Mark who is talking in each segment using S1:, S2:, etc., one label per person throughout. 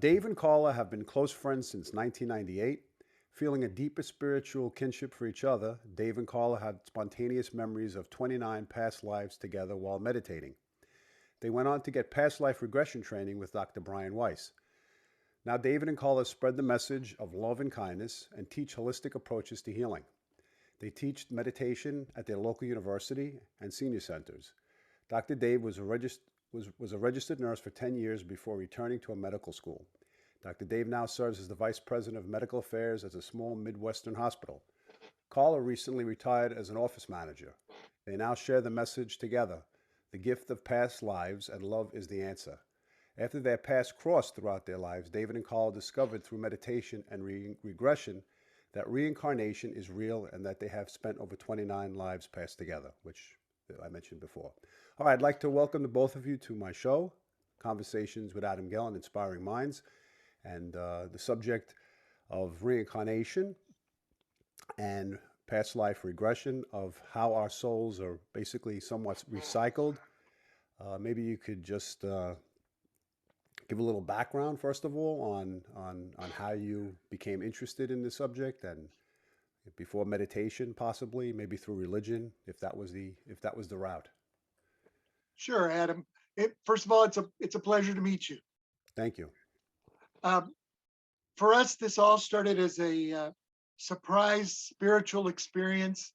S1: Dave and Carla have been close friends since 1998. Feeling a deeper spiritual kinship for each other, Dave and Carla had spontaneous memories of 29 past lives together while meditating. They went on to get past life regression training with Dr. Brian Weiss. Now, David and Carla spread the message of love and kindness and teach holistic approaches to healing. They teach meditation at their local university and senior centers. Dr. Dave was a registered nurse for 10 years before returning to a medical school. Dr. Dave now serves as the Vice President of Medical Affairs at a small midwestern hospital. Carla recently retired as an office manager. They now share the message together. The gift of past lives and love is the answer. After their paths crossed throughout their lives, David and Carla discovered through meditation and regression that reincarnation is real and that they have spent over 29 lives passed together, which I mentioned before. All right, I'd like to welcome the both of you to my show, Conversations with Adam Gell and Inspiring Minds, and the subject of reincarnation and past life regression, of how our souls are basically somewhat recycled. Maybe you could just give a little background, first of all, on how you became interested in this subject, and before meditation, possibly, maybe through religion, if that was the route.
S2: Sure, Adam. First of all, it's a pleasure to meet you.
S1: Thank you.
S2: For us, this all started as a surprise spiritual experience.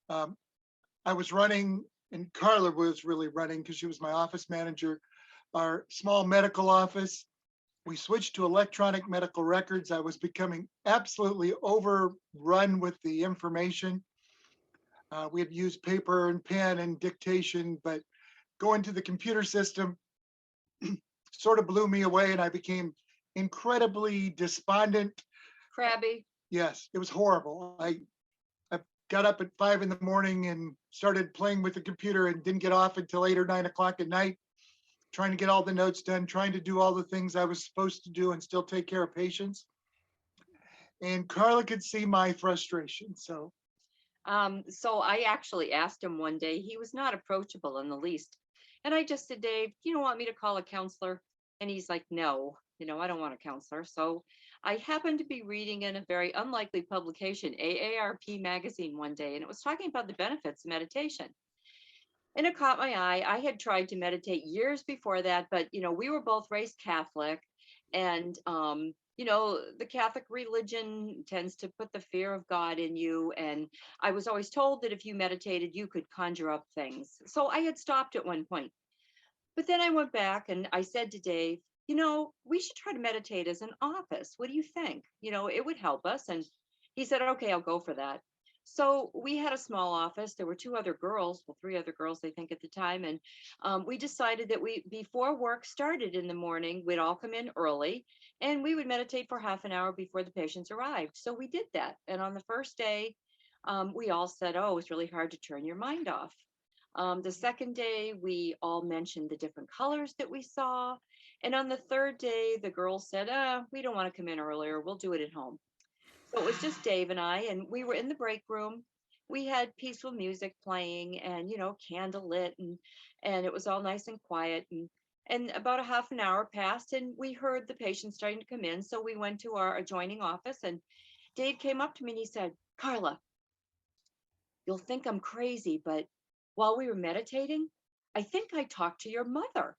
S2: I was running, and Carla was really running because she was my office manager, our small medical office. We switched to electronic medical records. I was becoming absolutely overrun with the information. We had used paper and pen and dictation, but going to the computer system sort of blew me away, and I became incredibly despondent.
S3: Crabby.
S2: Yes, it was horrible. I got up at 5 a.m. and started playing with the computer and didn't get off until 8 or 9 o'clock at night, trying to get all the notes done, trying to do all the things I was supposed to do and still take care of patients. And Carla could see my frustration. So
S3: I actually asked him one day. He was not approachable in the least. And I just said, Dave, do you don't want me to call a counselor? And he's like, no, I don't want a counselor. So I happened to be reading in a very unlikely publication, AARP magazine, one day, and it was talking about the benefits of meditation. And it caught my eye. I had tried to meditate years before that, but we were both raised Catholic, and the Catholic religion tends to put the fear of God in you. And I was always told that if you meditated, you could conjure up things. So I had stopped at one point. But then I went back and I said to Dave, we should try to meditate as an office. What do you think? It would help us. And he said, okay, I'll go for that. So we had a small office. There were three other girls, I think, at the time. And we decided that before work started in the morning, we'd all come in early and we would meditate for half an hour before the patients arrived. So we did that. And on the first day, we all said, oh, it was really hard to turn your mind off. The second day, we all mentioned the different colors that we saw. And on the third day, the girls said, we don't want to come in earlier. We'll do it at home. So it was just Dave and I, and we were in the break room. We had peaceful music playing and, candle lit, and it was all nice and quiet. And about a half an hour passed and we heard the patients starting to come in. So we went to our adjoining office and Dave came up to me and he said, Carla, you'll think I'm crazy, but while we were meditating, I think I talked to your mother.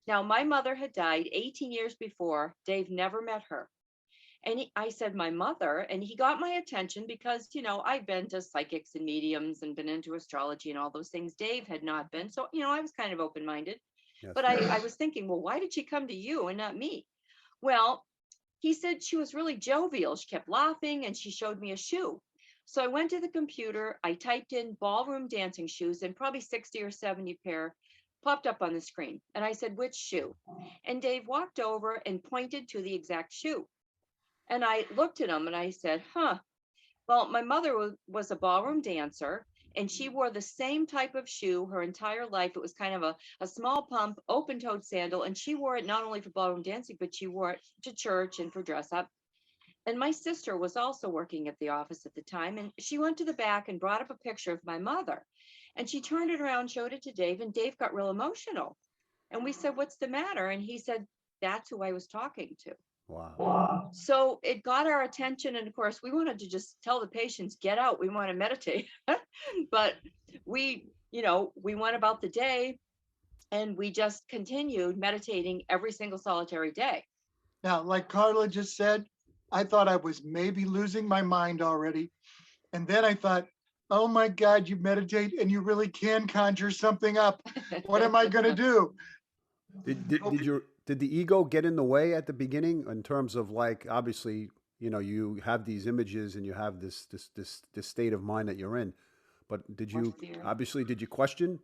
S3: Now, my mother had died 18 years before. Dave never met her. And I said, my mother, and he got my attention because, I've been to psychics and mediums and been into astrology and all those things. Dave had not been. So, I was kind of open-minded. Yes. But I was thinking, well, why did she come to you and not me? Well, he said she was really jovial. She kept laughing and she showed me a shoe. So I went to the computer. I typed in ballroom dancing shoes and probably 60 or 70 pair popped up on the screen. And I said, which shoe? And Dave walked over and pointed to the exact shoe. And I looked at him and I said, well, my mother was a ballroom dancer and she wore the same type of shoe her entire life. It was kind of a small pump, open-toed sandal. And she wore it not only for ballroom dancing, but she wore it to church and for dress up. And my sister was also working at the office at the time. And she went to the back and brought up a picture of my mother. And she turned it around, showed it to Dave, and Dave got real emotional. And we said, what's the matter? And he said, that's who I was talking to.
S1: Wow.
S3: So it got our attention. And of course, we wanted to just tell the patients, get out, we want to meditate. But we went about the day and we just continued meditating every single solitary day.
S2: Now, like Carla just said, I thought I was maybe losing my mind already. And then I thought, oh my God, you meditate and you really can conjure something up. What am I going to do?
S1: Did the ego get in the way at the beginning in terms of, like, obviously, you have these images and you have this state of mind that you're in, but
S3: More fear.
S1: did you question?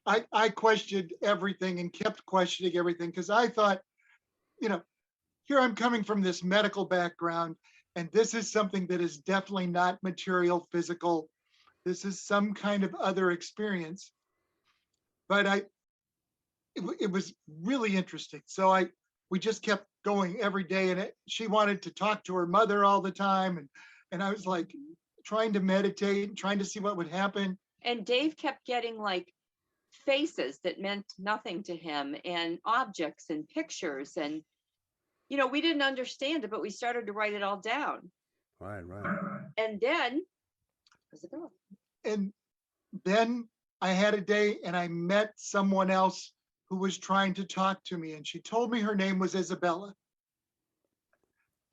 S2: I questioned everything and kept questioning everything because I thought, you know, here I'm coming from this medical background, and this is something that is definitely not material, physical. This is some kind of other experience. But it was really interesting. So we just kept going every day, and she wanted to talk to her mother all the time, and I was like trying to meditate, trying to see what would happen.
S3: And Dave kept getting like faces that meant nothing to him, and objects and pictures. And we didn't understand it, but we started to write it all down.
S1: Right.
S3: And then there's a girl.
S2: And then I had a day and I met someone else who was trying to talk to me, and she told me her name was Isabella.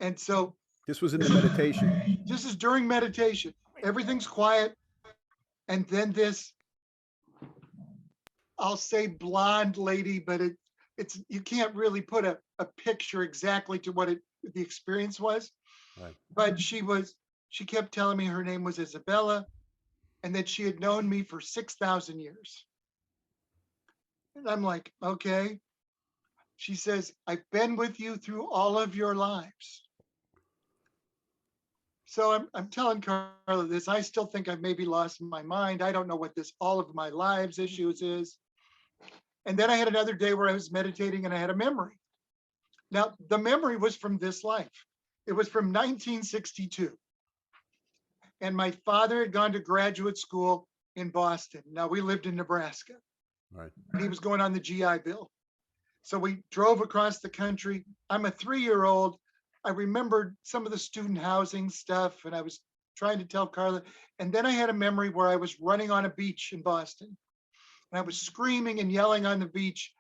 S2: And so
S1: This was in the meditation.
S2: this is during meditation. Everything's quiet. And then this, I'll say blonde lady, but it's you can't really put a picture exactly to what the experience was.
S1: Right.
S2: But she kept telling me her name was Isabella and that she had known me for 6,000 years. And I'm like, okay. She says, I've been with you through all of your lives. So I'm telling Carla this. I still think I've maybe lost my mind. I don't know what this all of my lives issues is. And then I had another day where I was meditating and I had a memory. Now, the memory was from this life. It was from 1962. And my father had gone to graduate school in Boston. Now, we lived in Nebraska.
S1: Right.
S2: And he was going on the GI Bill. So we drove across the country. I'm a 3-year-old. I remembered some of the student housing stuff, and I was trying to tell Carla. And then I had a memory where I was running on a beach in Boston. And I was screaming and yelling on the beach.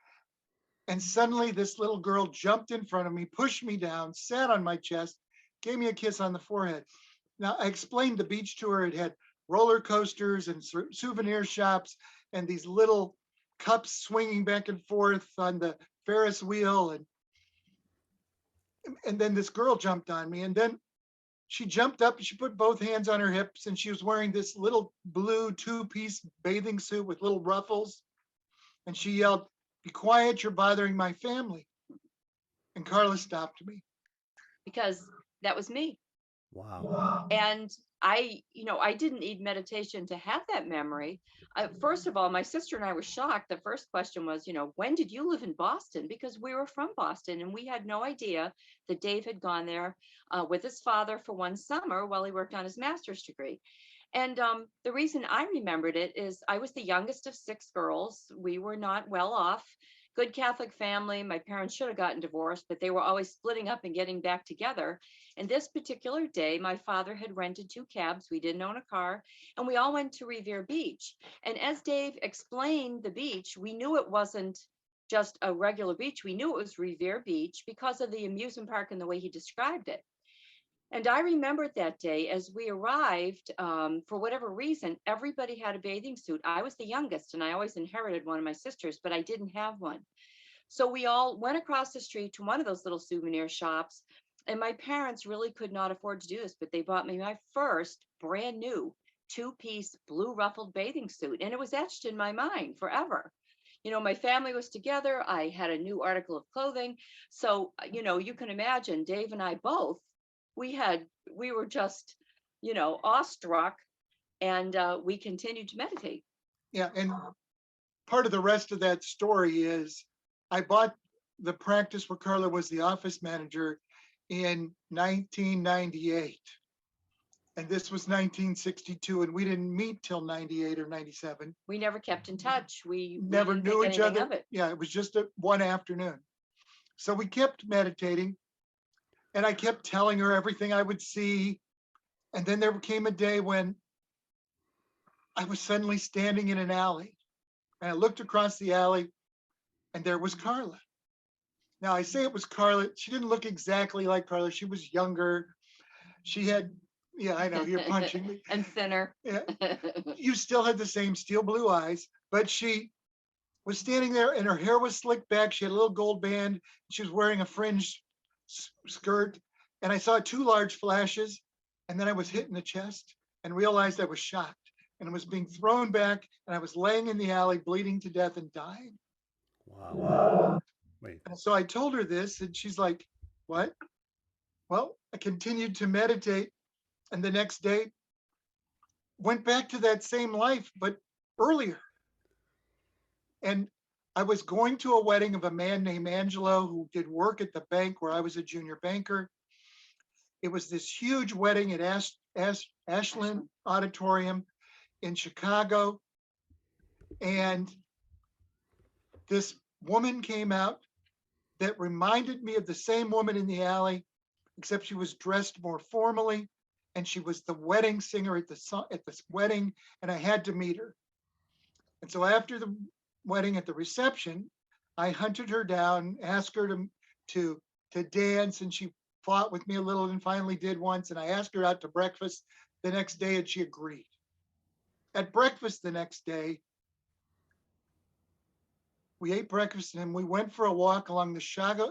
S2: And suddenly this little girl jumped in front of me, pushed me down, sat on my chest, gave me a kiss on the forehead. Now, I explained the beach to her. It had roller coasters and souvenir shops and these little cups swinging back and forth on the Ferris wheel. And then this girl jumped on me. And then she jumped up and she put both hands on her hips, and she was wearing this little blue 2-piece bathing suit with little ruffles. And she yelled, "Be quiet, you're bothering my family." And Carla stopped me.
S3: Because that was me.
S1: Wow.
S3: And I didn't need meditation to have that memory. First of all, my sister and I were shocked. The first question was, when did you live in Boston? Because we were from Boston and we had no idea that Dave had gone there with his father for one summer while he worked on his master's degree. And the reason I remembered it is I was the youngest of 6 girls. We were not well off. Good Catholic family. My parents should have gotten divorced, but they were always splitting up and getting back together. And this particular day, my father had rented 2 cabs. We didn't own a car, and we all went to Revere Beach. And as Dave explained the beach, we knew it wasn't just a regular beach. We knew it was Revere Beach because of the amusement park and the way he described it. And I remembered that day as we arrived, for whatever reason, everybody had a bathing suit. I was the youngest and I always inherited one of my sisters, but I didn't have one. So we all went across the street to one of those little souvenir shops. And my parents really could not afford to do this, but they bought me my first brand new 2-piece blue ruffled bathing suit. And it was etched in my mind forever. My family was together. I had a new article of clothing. So, you can imagine Dave and I both, we were just, awestruck, and we continued to meditate.
S2: Yeah. And part of the rest of that story is I bought the practice where Carla was the office manager in 1998. And this was 1962, and we didn't meet till 98 or 97.
S3: We never kept in touch. We
S2: Never
S3: didn't
S2: knew
S3: think
S2: each
S3: anything
S2: other.
S3: of it.
S2: Yeah, it was just one afternoon. So we kept meditating. And I kept telling her everything I would see. And then there came a day when I was suddenly standing in an alley, and I looked across the alley, and there was Carla. Now I say it was Carla. She didn't look exactly like Carla. She was younger. She had, yeah, I know you're punching me.
S3: And thinner.
S2: Yeah, you still had the same steel blue eyes, but she was standing there and her hair was slicked back. She had a little gold band. She was wearing a fringe skirt. And I saw two large flashes. And then I was hit in the chest and realized I was shot and was being thrown back. And I was laying in the alley, bleeding to death and dying.
S1: Wow. Wait.
S2: And so I told her this, and she's like, what? Well, I continued to meditate. And the next day, went back to that same life, but earlier. And I was going to a wedding of a man named Angelo who did work at the bank where I was a junior banker. It was this huge wedding at Ashland Auditorium in Chicago. And this woman came out that reminded me of the same woman in the alley, except she was dressed more formally. And she was the wedding singer at this wedding, and I had to meet her. And so after the wedding at the reception, I hunted her down, asked her to dance, and she fought with me a little and finally did once. And I asked her out to breakfast the next day, and she agreed. At breakfast the next day, we ate breakfast and we went for a walk along the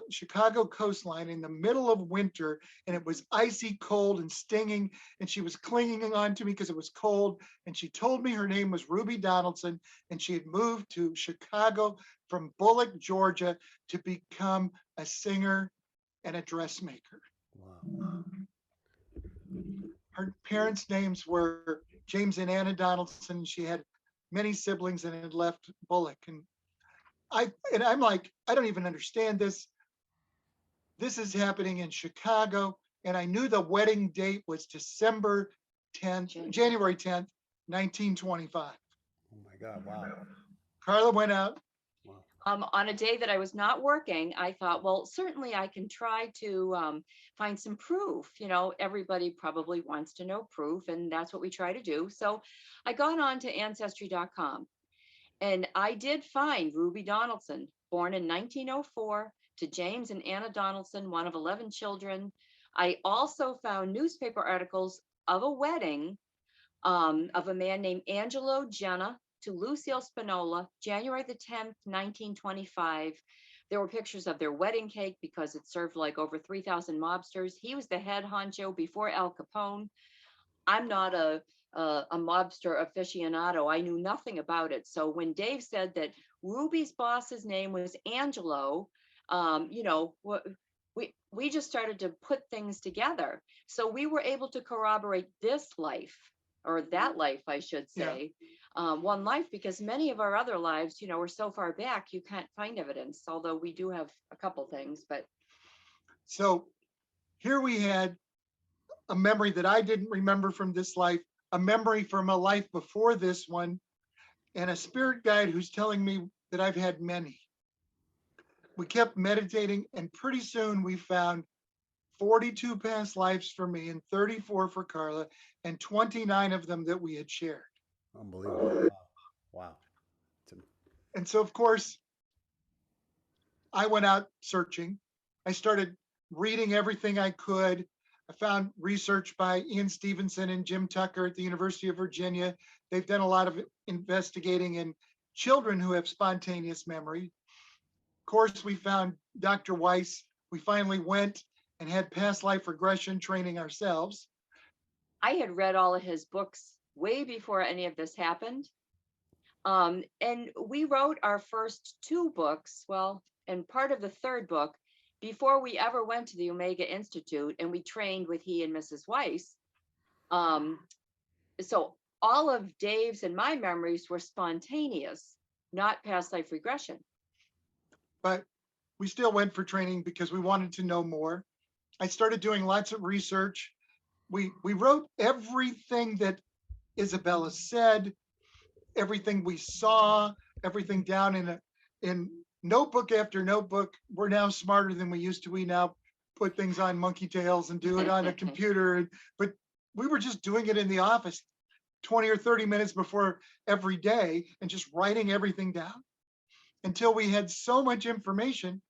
S2: Chicago coastline in the middle of winter, and it was icy cold and stinging, and she was clinging on to me because it was cold. And she told me her name was Ruby Donaldson, and she had moved to Chicago from Bullock, Georgia, to become a singer and a dressmaker.
S1: Wow.
S2: Her parents' names were James and Anna Donaldson. She had many siblings and had left Bullock. And I'm like, I don't even understand this. This is happening in Chicago. And I knew the wedding date was January 10th, 1925.
S1: Oh my God. Wow.
S2: Carla went out.
S1: Wow.
S3: On a day that I was not working, I thought, well, certainly I can try to find some proof. You know, everybody probably wants to know proof, and that's what we try to do. So I got on to ancestry.com. And I did find Ruby Donaldson, born in 1904 to James and Anna Donaldson, one of 11 children. I also found newspaper articles of a wedding of a man named Angelo Jenna to Lucille Spinola, January the 10th, 1925. There were pictures of their wedding cake because it served like over 3,000 mobsters. He was the head honcho before Al Capone. I'm not a mobster aficionado. I knew nothing about it. So when Dave said that Ruby's boss's name was Angelo, you know, we just started to put things together. So we were able to corroborate this life, or that life, I should say, one life, because many of our other lives, you know, are so far back, you can't find evidence, although we do have a couple things. But
S2: so here we had a memory that I didn't remember from this life, a memory from a life before this one, and a spirit guide who's telling me that I've had many. We kept meditating, and pretty soon we found 42 past lives for me and 34 for Carla, and 29 of them that we had shared.
S1: Unbelievable. Wow.
S2: And so, of course, I went out searching. I started reading everything I could. I found research by Ian Stevenson and Jim Tucker at the University of Virginia. They've done a lot of investigating in children who have spontaneous memory. Of course, we found Dr. Weiss. We finally went and had past life regression training ourselves.
S3: I had read all of his books way before any of this happened. And we wrote our first two books, well, and part of the third book, before we ever went to the Omega Institute, and we trained with he and Mrs. Weiss. So all of Dave's and my memories were spontaneous, not past life regression.
S2: But we still went for training because we wanted to know more. I started doing lots of research. We wrote everything that Isabella said, everything we saw, everything down in notebook after notebook. We're now smarter than we used to. We now put things on monkey tails and do it on a computer. But we were just doing it in the office 20 or 30 minutes before every day and just writing everything down until we had so much information.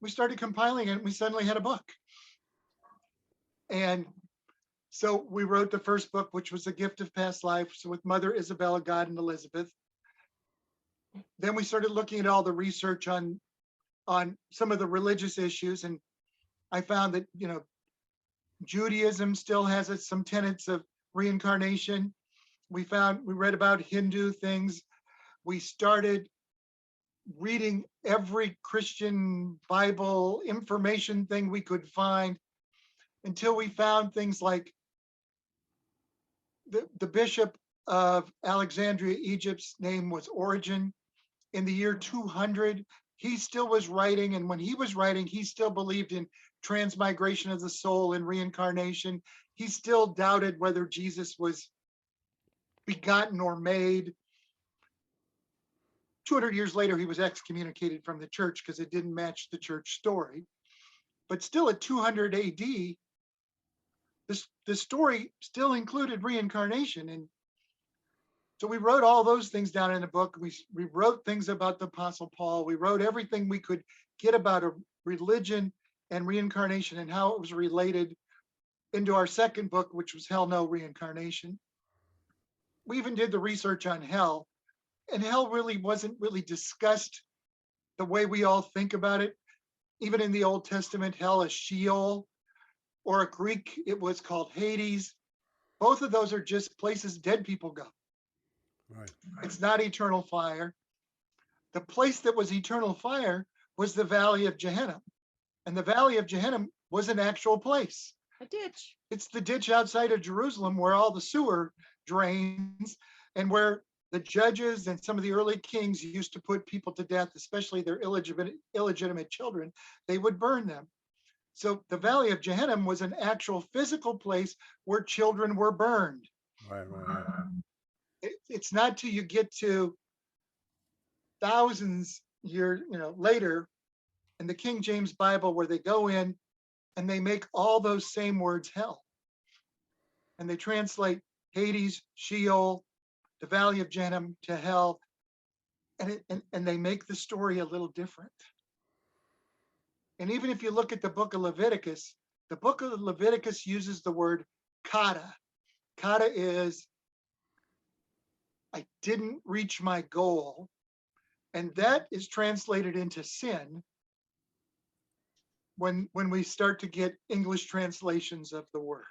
S2: We started compiling it and we suddenly had a book. And so we wrote the first book, which was A Gift of Past Life, so with Mother Isabella, God, and Elizabeth. Then we started looking at all the research on some of the religious issues. And I found that, Judaism still has some tenets of reincarnation. We read about Hindu things. We started reading every Christian Bible information thing we could find until we found things like the bishop of Alexandria, Egypt's name was Origen. In the year 200, he still was writing. And when he was writing, he still believed in transmigration of the soul and reincarnation. He still doubted whether Jesus was begotten or made. 200 years later, he was excommunicated from the church because it didn't match the church story. But still at 200 AD, this story still included reincarnation. And so we wrote all those things down in the book. We wrote things about the Apostle Paul. We wrote everything we could get about a religion and reincarnation and how it was related into our second book, which was Hell No Reincarnation. We even did the research on hell, and hell really wasn't really discussed the way we all think about it. Even in the Old Testament, hell is Sheol, or a Greek, it was called Hades. Both of those are just places dead people go.
S1: Right.
S2: It's not eternal fire. The place that was eternal fire was the Valley of Gehenna. And the Valley of Gehenna was an actual place.
S3: A ditch.
S2: It's the ditch outside of Jerusalem where all the sewer drains and where the judges and some of the early kings used to put people to death, especially their illegitimate children. They would burn them. So the Valley of Gehenna was an actual physical place where children were burned.
S1: Right.
S2: It's not till you get to thousands years, later in the King James Bible where they go in and they make all those same words hell. And they translate Hades, Sheol, the Valley of Gehenna to hell. And they make the story a little different. And even if you look at the book of Leviticus uses the word kata. Kata is, I didn't reach my goal. And that is translated into sin when we start to get English translations of the word.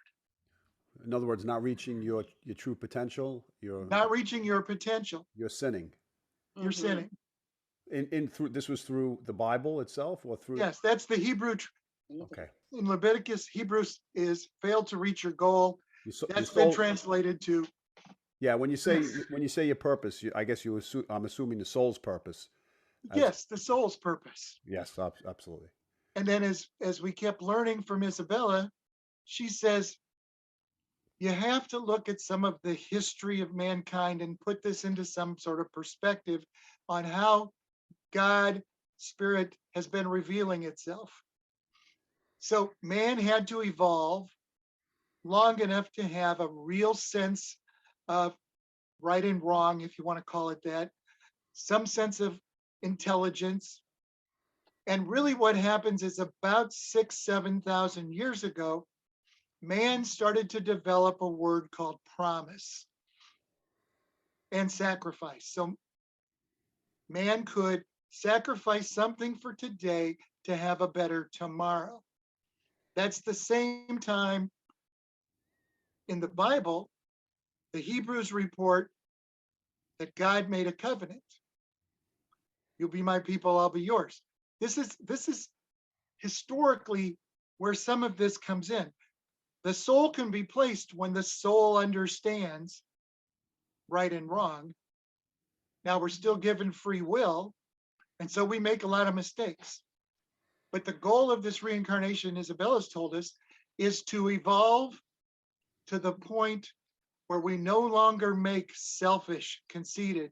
S1: In other words, not reaching your true potential. You're
S2: not reaching your potential.
S1: You're sinning.
S2: You're sinning.
S1: This was through the Bible itself, or through?
S2: Yes, that's the Hebrew.
S1: Okay.
S2: In Leviticus, Hebrew is failed to reach your goal. That's been translated to.
S1: Yeah, when you say your purpose, I guess I'm assuming the soul's purpose.
S2: Yes, the soul's purpose.
S1: Yes, absolutely.
S2: And then as we kept learning from Isabella, she says, you have to look at some of the history of mankind and put this into some sort of perspective on how God, Spirit, has been revealing itself. So man had to evolve long enough to have a real sense of right and wrong, if you want to call it that, some sense of intelligence. And really what happens is about 7,000 years ago, man started to develop a word called promise and sacrifice. So man could sacrifice something for today to have a better tomorrow. That's the same time in the Bible, the Hebrews report that God made a covenant. You'll be my people, I'll be yours. This is historically where some of this comes in. The soul can be placed when the soul understands right and wrong. Now we're still given free will, and so we make a lot of mistakes. But the goal of this reincarnation, Isabella's told us, is to evolve to the point where we no longer make selfish, conceited,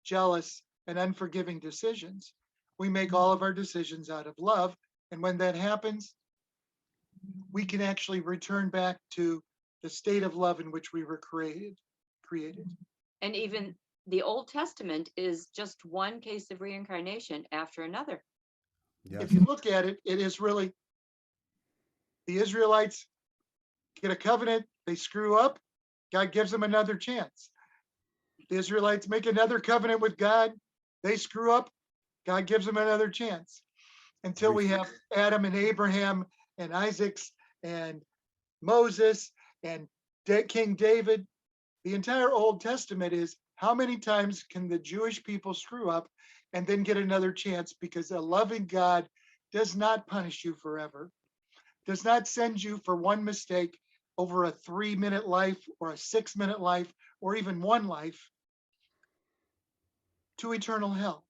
S2: jealous, and unforgiving decisions. We make all of our decisions out of love. And when that happens, we can actually return back to the state of love in which we were created.
S3: And even the Old Testament is just one case of reincarnation after another.
S1: Yes.
S2: If you look at it, it is really the Israelites get a covenant, they screw up, God gives them another chance. The Israelites make another covenant with God, they screw up, God gives them another chance. Until we have Adam and Abraham and Isaac's and Moses and King David. The entire Old Testament is how many times can the Jewish people screw up and then get another chance, because a loving God does not punish you forever, does not send you for one mistake over a 3-minute life or a 6-minute life or even one life to eternal hell.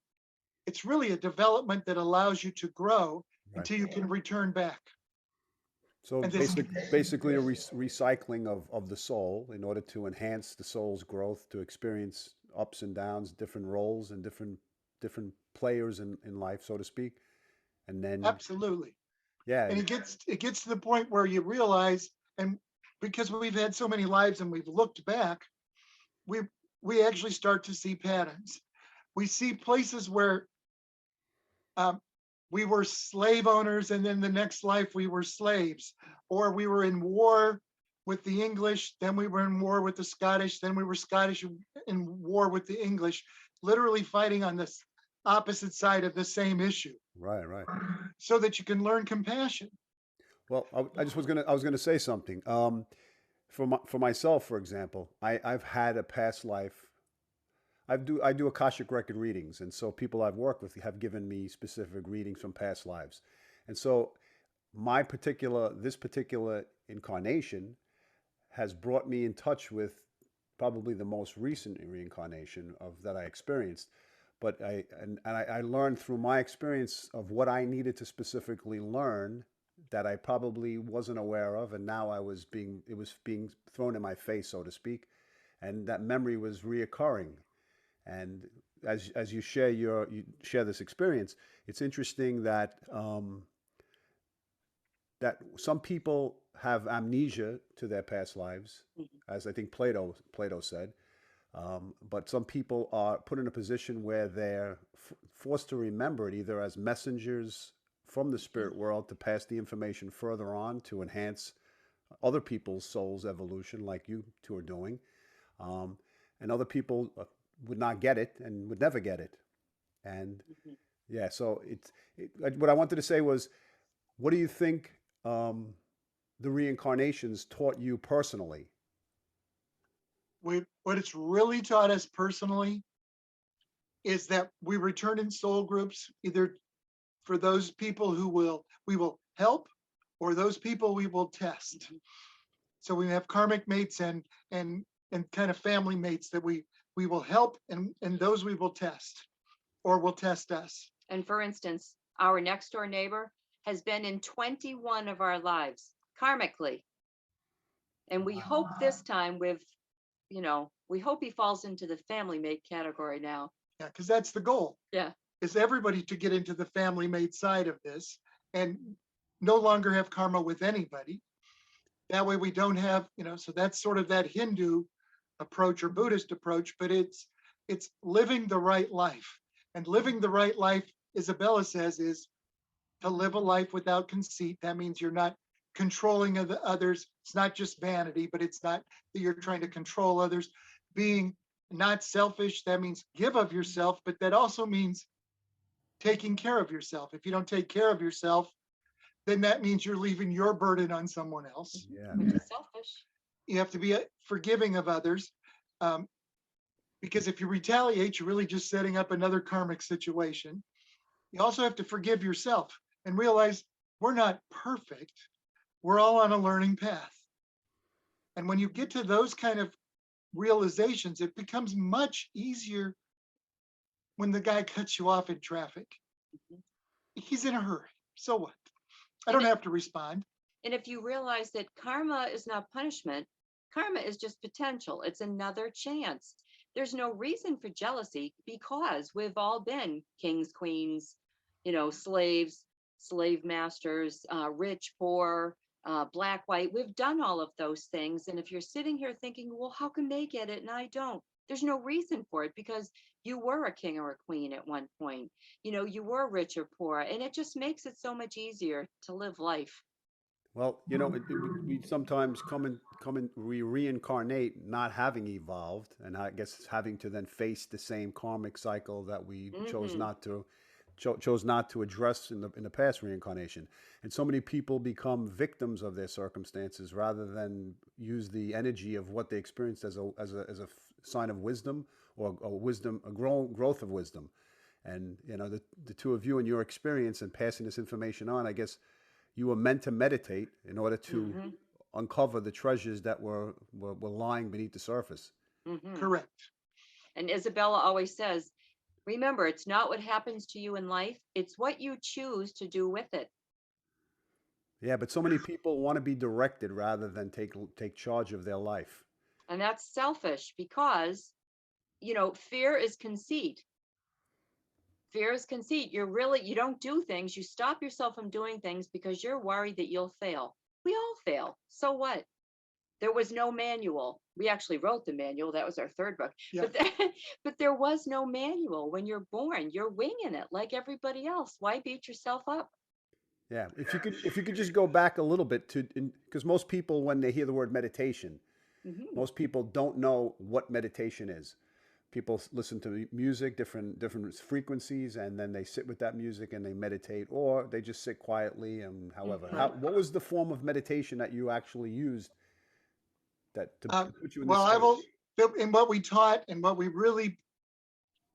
S2: It's really a development that allows you to grow until you can return back.
S1: So
S2: And this-
S1: basically a recycling of the soul in order to enhance the soul's growth, to experience ups and downs, different roles and different players in life, so to speak. And then
S2: Absolutely.
S1: yeah,
S2: And it gets to the point where you realize, and because we've had so many lives and we've looked back, we actually start to see patterns. We see places where we were slave owners, and then the next life we were slaves, or we were in war with the English, then we were in war with the Scottish, then we were Scottish in war with the English, literally fighting on this opposite side of the same issue.
S1: right.
S2: So that you can learn compassion.
S1: Well, I was gonna say something. For myself, for example, I've had a past life. I do Akashic record readings, and so people I've worked with have given me specific readings from past lives, and so this particular incarnation has brought me in touch with probably the most recent reincarnation of that I experienced. But I learned through my experience of what I needed to specifically learn that I probably wasn't aware of, and now it was being thrown in my face, so to speak, and that memory was reoccurring. And as you share this experience, it's interesting that that some people have amnesia to their past lives, as I think Plato said. But some people are put in a position where they're forced to remember it, either as messengers from the spirit world to pass the information further on to enhance other people's souls' evolution, like you two are doing, and other people would not get it and would never get it. And yeah, so what I wanted to say was, what do you think the reincarnations taught you personally?
S2: What it's really taught us personally is that we return in soul groups, either for those people who we will help, or those people we will test. So we have karmic mates and kind of family mates that we will help, and those we will test or will test us.
S3: And for instance, our next door neighbor has been in 21 of our lives karmically. And we hope this time we hope he falls into the family mate category now.
S2: Yeah, because that's the goal.
S3: Yeah.
S2: Is everybody to get into the family mate side of this and no longer have karma with anybody. That way we don't have, so that's sort of that Hindu approach or Buddhist approach, but it's living the right life. And living the right life, Isabella says, is to live a life without conceit. That means you're not controlling of the others. It's not just vanity, but it's not that you're trying to control others. Being not selfish, that means give of yourself, but that also means taking care of yourself. If you don't take care of yourself, then that means you're leaving your burden on someone else.
S1: Yeah.
S3: Which is selfish.
S2: You have to be forgiving of others, because if you retaliate, you're really just setting up another karmic situation. You also have to forgive yourself and realize we're not perfect. We're all on a learning path. And when you get to those kind of realizations, it becomes much easier when the guy cuts you off in traffic. He's in a hurry. So what? I don't have to respond.
S3: And if you realize that karma is not punishment, karma is just potential. It's another chance. There's no reason for jealousy because we've all been kings, queens, slaves, slave masters, rich, poor, black, white. We've done all of those things. And if you're sitting here thinking, well, how come they get it and I don't? There's no reason for it, because you were a king or a queen at one point. You were rich or poor, and it just makes it so much easier to live life.
S1: Well, we sometimes we reincarnate not having evolved, and I guess having to then face the same karmic cycle that we
S3: Hmm.
S1: chose not to address in the past reincarnation. And so many people become victims of their circumstances rather than use the energy of what they experienced as a sign of wisdom, or growth of wisdom. And the two of you and your experience and passing this information on, I guess you were meant to meditate in order to
S3: Hmm.
S1: uncover the treasures that were lying beneath the surface.
S3: Hmm.
S2: Correct.
S3: And Isabella always says, remember, it's not what happens to you in life, it's what you choose to do with it.
S1: Yeah, but so many people want to be directed rather than take charge of their life.
S3: And that's selfish, because, fear is conceit. Fear is conceit. You don't do things, you stop yourself from doing things because you're worried that you'll fail. We all fail. So what? There was no manual. We actually wrote the manual. That was our third book.
S2: Yeah.
S3: But there was no manual. When you're born, you're winging it like everybody else. Why beat yourself up?
S1: Yeah, if you could just go back a little bit because most people, when they hear the word meditation,
S3: Hmm.
S1: most people don't know what meditation is. People listen to music, different frequencies, and then they sit with that music and they meditate, or they just sit quietly. And however,
S3: Hmm.
S1: what was the form of meditation that you actually used that to put you in this
S2: Well, I
S1: state?
S2: will. In what we taught and what we really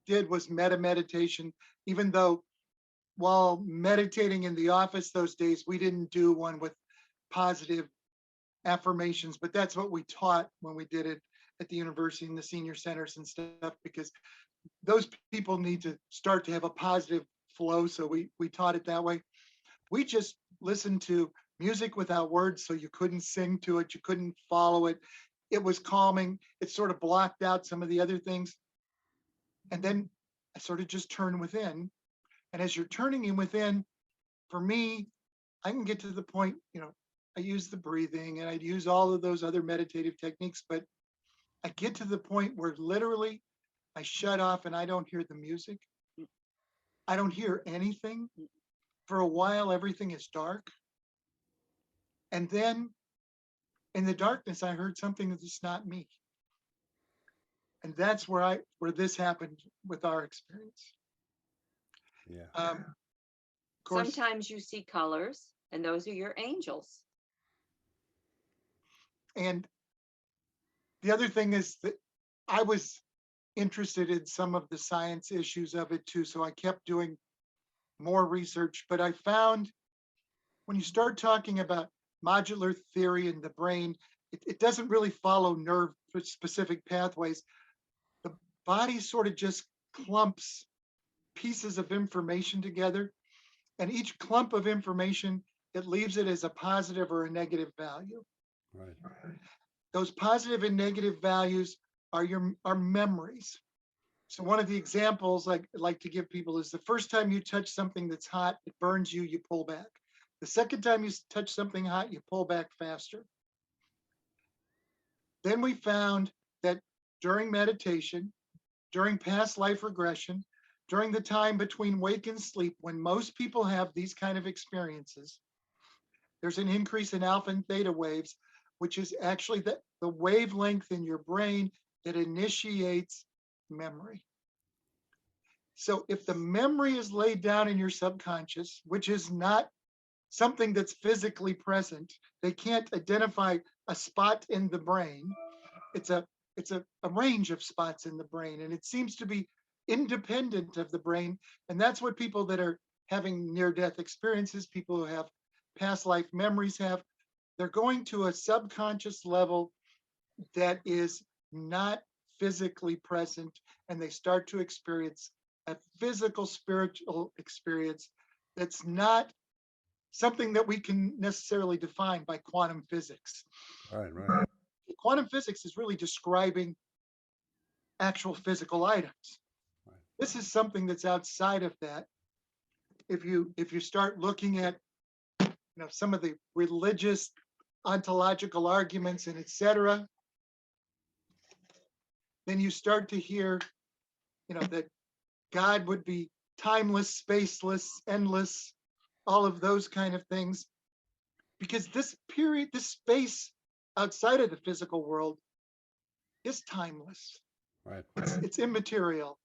S2: did was meta meditation. Even though while meditating in the office those days, we didn't do one with positive affirmations, but that's what we taught when we did it at the university and the senior centers and stuff, because those people need to start to have a positive flow. So we taught it that way. We just listened to music without words, so you couldn't sing to it, you couldn't follow it. It was calming. It sort of blocked out some of the other things. And then I sort of just turned within. And as you're turning in within, for me, I can get to the point, I use the breathing and I'd use all of those other meditative techniques, but I get to the point where literally I shut off and I don't hear the music. I don't hear anything. For a while, everything is dark. And then in the darkness, I heard something that's not me. And that's where this happened with our experience.
S1: Yeah.
S2: Of course,
S3: Sometimes you see colors, and those are your angels.
S2: and the other thing is that I was interested in some of the science issues of it too. So I kept doing more research, but I found when you start talking about modular theory in the brain, it doesn't really follow nerve specific pathways. The body sort of just clumps pieces of information together, and each clump of information, it leaves it as a positive or a negative value.
S1: Right.
S2: Those positive and negative values are memories. So one of the examples I like to give people is the first time you touch something that's hot, it burns you, you pull back. The second time you touch something hot, you pull back faster. Then we found that during meditation, during past life regression, during the time between wake and sleep, when most people have these kind of experiences, there's an increase in alpha and theta waves, which is actually the wavelength in your brain that initiates memory. So if the memory is laid down in your subconscious, which is not something that's physically present, they can't identify a spot in the brain. It's a range of spots in the brain, and it seems to be independent of the brain. And that's what people that are having near-death experiences, people who have past life memories have. They're going to a subconscious level that is not physically present, and they start to experience a physical spiritual experience that's not something that we can necessarily define by quantum physics.
S1: Right. Right.
S2: Quantum physics is really describing actual physical items.
S1: Right.
S2: This is something that's outside of that. If you start looking at some of the religious ontological arguments and etc., then you start to hear, that God would be timeless, spaceless, endless, all of those kind of things. Because this space outside of the physical world is timeless.
S1: Right.
S2: It's immaterial.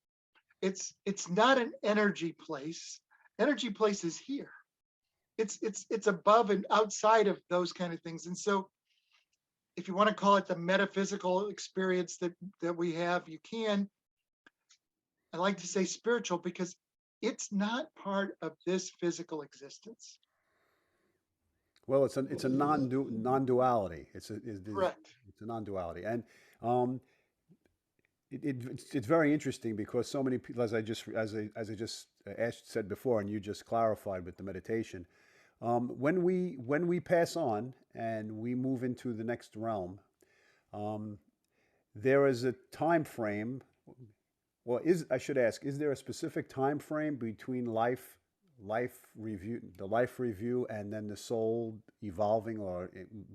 S2: It's not an energy place. Energy place is here. It's above and outside of those kind of things. And so if you want to call it the metaphysical experience that we have, you can. I like to say spiritual because it's not part of this physical existence.
S1: Well, it's a non-duality.
S2: Correct.
S1: It's a non-duality, and um, it's very interesting because so many people, as I just said before, and you just clarified with the meditation, when we pass on and we move into the next realm, um, there is a time frame. Well, I should ask, is there a specific time frame between the life review, and then the soul evolving or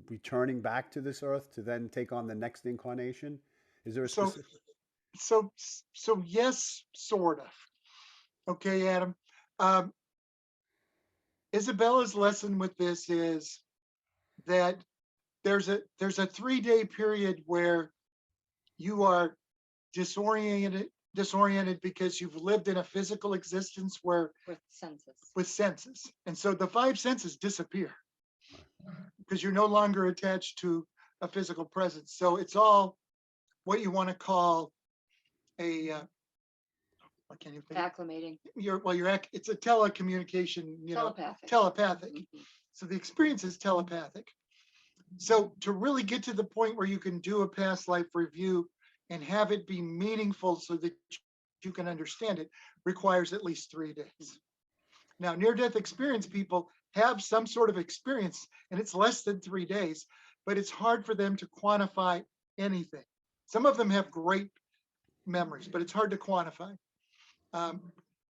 S1: returning back to this earth to then take on the next incarnation? Is there a
S2: So
S1: specific?
S2: so yes, sort of. Okay, Adam. Um, Isabella's lesson with this is that there's a 3-day period where you are disoriented because you've lived in a physical existence where with senses. And so the 5 senses disappear because you're no longer attached to a physical presence. So it's all what you want to call a what can you think?
S3: Acclimating.
S2: It's a telecommunication, telepathic.
S3: Mhm.
S2: So the experience is telepathic. So to really get to the point where you can do a past life review and have it be meaningful so that you can understand it requires at least 3 days. Now, near-death experience people have some sort of experience and it's less than 3 days, but it's hard for them to quantify anything. Some of them have great memories, but it's hard to quantify.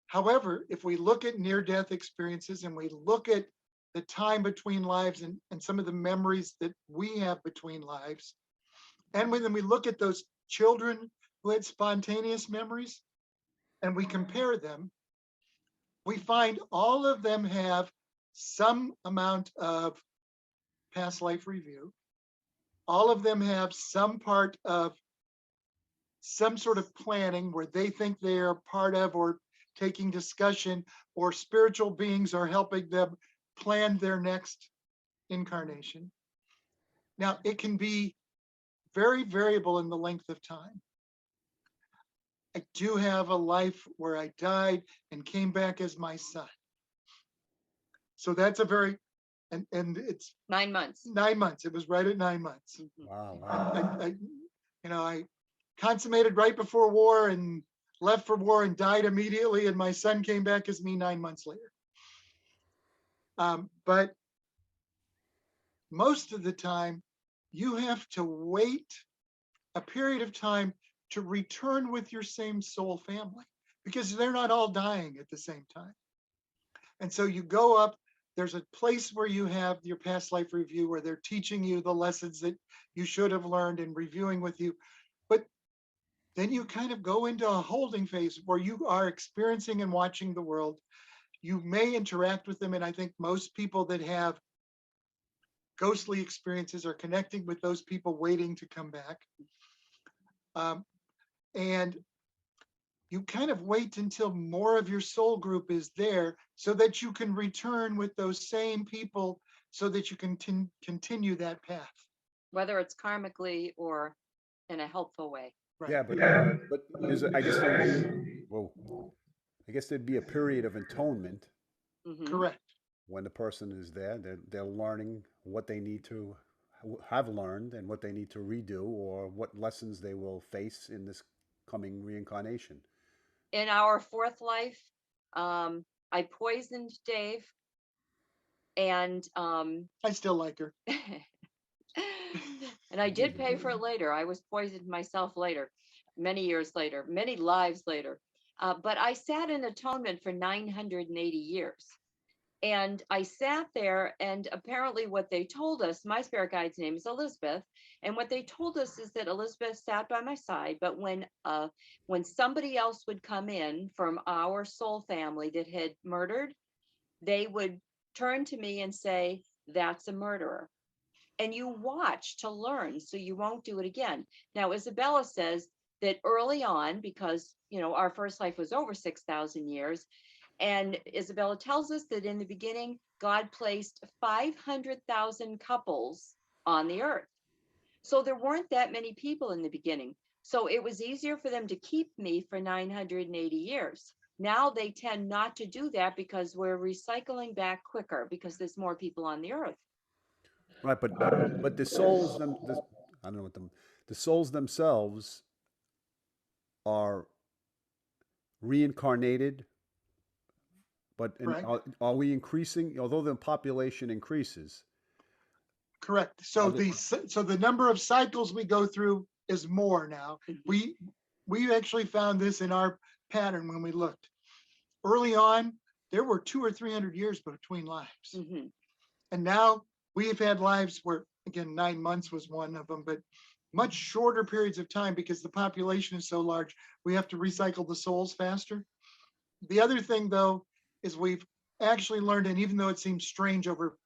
S2: However, if we look at near-death experiences and we look at the time between lives and some of the memories that we have between lives, and when we look at those children who had spontaneous memories and we compare them, we find all of them have some amount of past life review. All of them have some part of some sort of planning where they think they are part of or taking discussion, or spiritual beings are helping them plan their next incarnation. Now, it can be very variable in the length of time. I do have a life where I died and came back as my son. So that's a very, and it's
S3: 9 months.
S2: 9 months. It was right at 9 months.
S3: Mhm.
S1: Wow.
S2: I consummated right before war and left for war and died immediately. And my son came back as me 9 months later. But most of the time, you have to wait a period of time to return with your same soul family because they're not all dying at the same time. And so you go up, there's a place where you have your past life review where they're teaching you the lessons that you should have learned and reviewing with you. But then you kind of go into a holding phase where you are experiencing and watching the world. You may interact with them. And I think most people that have ghostly experiences are connecting with those people waiting to come back. And you kind of wait until more of your soul group is there so that you can return with those same people so that you can continue that path.
S3: Whether it's karmically or in a helpful way.
S2: Right.
S1: Yeah, but I guess there'd be a period of atonement.
S3: Mhm.
S2: Correct.
S1: When the person is there, they're learning what they need to have learned and what they need to redo, or what lessons they will face in this coming reincarnation.
S3: In our 4th life, I poisoned Dave, and
S2: I still like her.
S3: and I did pay for it later. I was poisoned myself later, many years later, many lives later. But I sat in atonement for 980 years. And I sat there, and apparently what they told us, my spirit guide's name is Elizabeth, and what they told us is that Elizabeth sat by my side, but when somebody else would come in from our soul family that had murdered, they would turn to me and say, "That's a murderer." And you watch to learn so you won't do it again. Now, Isabella says that early on, because our first life was over 6,000 years, and Isabella tells us that in the beginning, God placed 500,000 couples on the earth. So there weren't that many people in the beginning. So it was easier for them to keep me for 980 years. Now they tend not to do that because we're recycling back quicker because there's more people on the earth.
S1: Right, but the souls I don't know what the souls themselves are reincarnated,
S2: Correct.
S1: are we increasing? Although the population increases,
S2: Correct.
S1: are
S2: So
S1: the,
S2: the number of cycles we go through is more now.
S3: Mhm.
S2: We actually found this in our pattern when we looked. Early on, there were 200 or 300 years between lives.
S3: Mhm.
S2: And now we've had lives where, again, 9 months was one of them, but much shorter periods of time because the population is so large. We have to recycle the souls faster. The other thing, though, is we've actually learned, and even though it seems strange over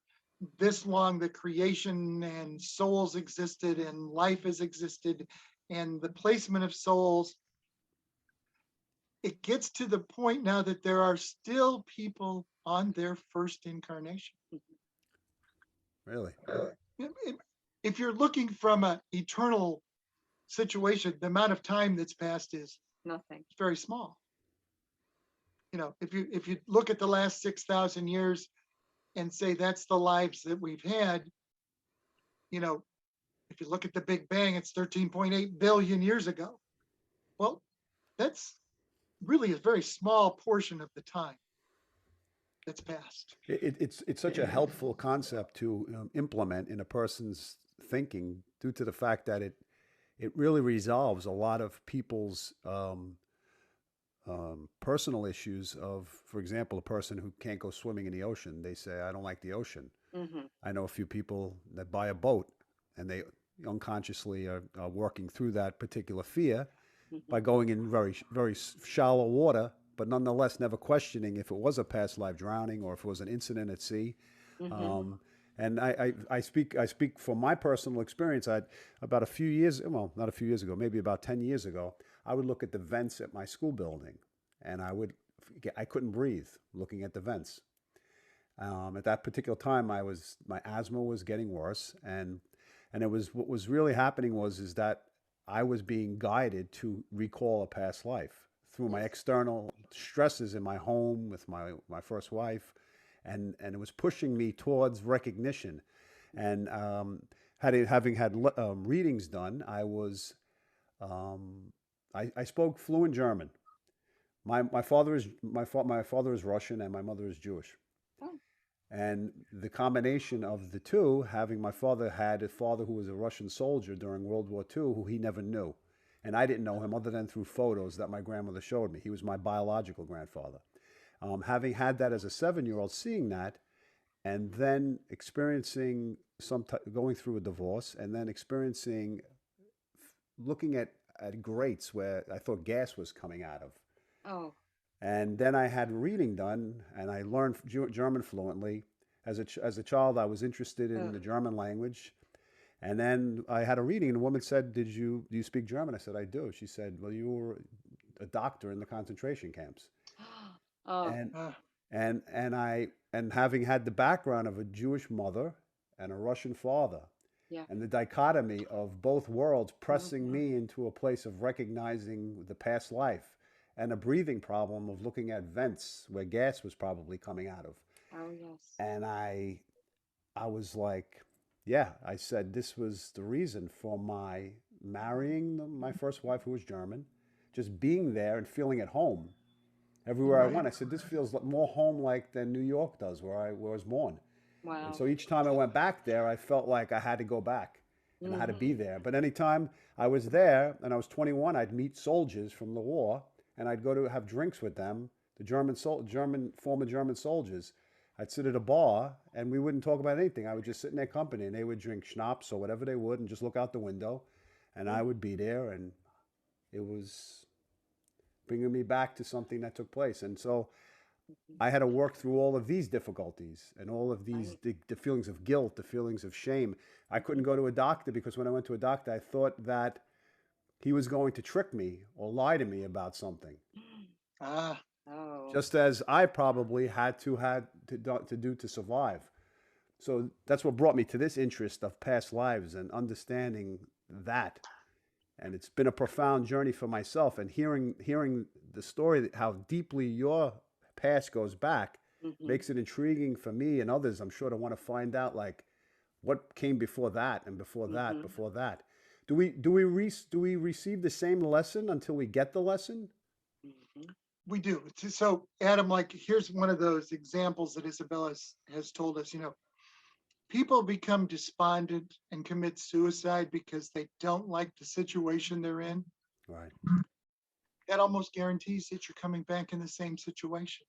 S2: this long, that creation and souls existed and life has existed and the placement of souls, it gets to the point now that there are still people on their first incarnation.
S1: really?
S2: If you're looking from an eternal situation, the amount of time that's passed is
S3: Nothing.
S2: very small. If you look at the last 6,000 years and say that's the lives that we've had, you know, if you look at the Big Bang, it's 13.8 billion years ago. Well, that's really a very small portion of the time that's passed.
S1: It's such a helpful concept to implement in a person's thinking due to the fact that it really resolves a lot of people's personal issues of, for example, a person who can't go swimming in the ocean. They say, I don't like the ocean.
S3: Mhm.
S1: I know a few people that buy a boat and they unconsciously are working through that particular fear by
S3: Mhm.
S1: going in very shallow water, but nonetheless never questioning if it was a past life drowning or if it was an incident at sea.
S3: Mhm.
S1: Um, and I speak from my personal experience. About a few years, well, not a few years ago, maybe about 10 years ago, I would look at the vents at my school building, and I couldn't breathe looking at the vents. At that particular time, my asthma was getting worse, and it was what was really happening is that I was being guided to recall a past life through my
S3: Yes.
S1: external stresses in my home with my first wife, and it was pushing me towards recognition. And having had readings done, um, I spoke fluent German. My father is Russian and my mother is Jewish.
S3: Oh.
S1: And the combination of the two, having my father had a father who was a Russian soldier during World War II, who he never knew. And I didn't know him other than through photos that my grandmother showed me. He was my biological grandfather. Having had that as a 7-year-old, seeing that, and then experiencing going through a divorce, and then experiencing looking at grates where I thought gas was coming out of.
S3: Oh.
S1: And then I had reading done, and I learned German fluently. As a child, I was interested in
S3: Ugh.
S1: the German language. And then I had a reading, and the woman said, do you speak German? I said, I do. She said, well, you were a doctor in the concentration camps.
S3: Oh.
S1: And
S2: Uh,
S1: and having had the background of a Jewish mother and a Russian father,
S3: Yeah.
S1: and the dichotomy of both worlds pressing
S3: Mhm.
S1: me into a place of recognizing the past life and a breathing problem of looking at vents where gas was probably coming out of.
S3: Oh, yes.
S1: And I was like, yeah, I said this was the reason for my marrying my first wife, who was German, just being there and feeling at home everywhere I
S2: right.
S1: went. I said, this feels more home like than New York does, where I was born. And
S3: Wow.
S1: so each time I went back there, I felt like I had to go back and I had to
S3: Mhm.
S1: be there. But anytime I was there and I was 21, I'd meet soldiers from the war and I'd go to have drinks with them, the former German soldiers. I'd sit at a bar and we wouldn't talk about anything. I would just sit in their company and they would drink schnapps or whatever they would and just look out the window. And I would be there, and it was bringing me back to something that took place. And so I had to work through all of these difficulties and all of these,
S3: Right.
S1: the feelings of guilt, the feelings of shame. I couldn't go to a doctor because when I went to a doctor, I thought that he was going to trick me or lie to me about something,
S2: Ah,
S3: Oh.
S1: just as I probably had to do to survive. So that's what brought me to this interest of past lives and understanding that. And it's been a profound journey for myself. And hearing the story, how deeply your past goes back,
S3: Hmm.
S1: makes it intriguing for me and others, I'm sure, to want to find out like what came before that and before that,
S3: Hmm.
S1: before that. Do we receive the same lesson until we get the lesson?
S3: Hmm.
S2: we do. So, Adam, like, here's one of those examples that Isabella has told us. People become despondent and commit suicide because they don't like the situation they're in.
S1: Right.
S2: That almost guarantees that you're coming back in the same situation.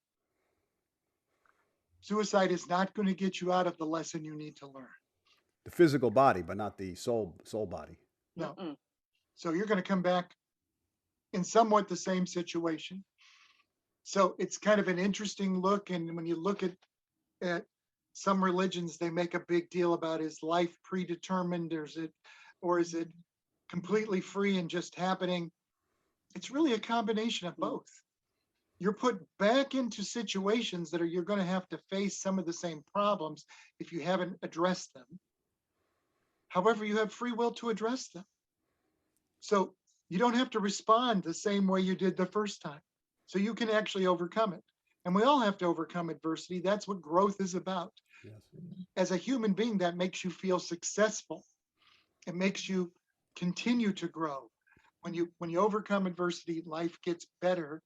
S2: Suicide is not going to get you out of the lesson you need to learn.
S1: The physical body, but not the soul body.
S2: No.
S3: Mm-mm.
S2: So you're going to come back in somewhat the same situation. So it's kind of an interesting look. And when you look at some religions, they make a big deal about, is life predetermined, or is it completely free and just happening? It's really a combination of both. You're put back into situations that you're going to have to face some of the same problems if you haven't addressed them. However, you have free will to address them. So you don't have to respond the same way you did the first time. So you can actually overcome it. And we all have to overcome adversity. That's what growth is about.
S1: Yes.
S2: As a human being, that makes you feel successful. It makes you continue to grow. When you overcome adversity, life gets better.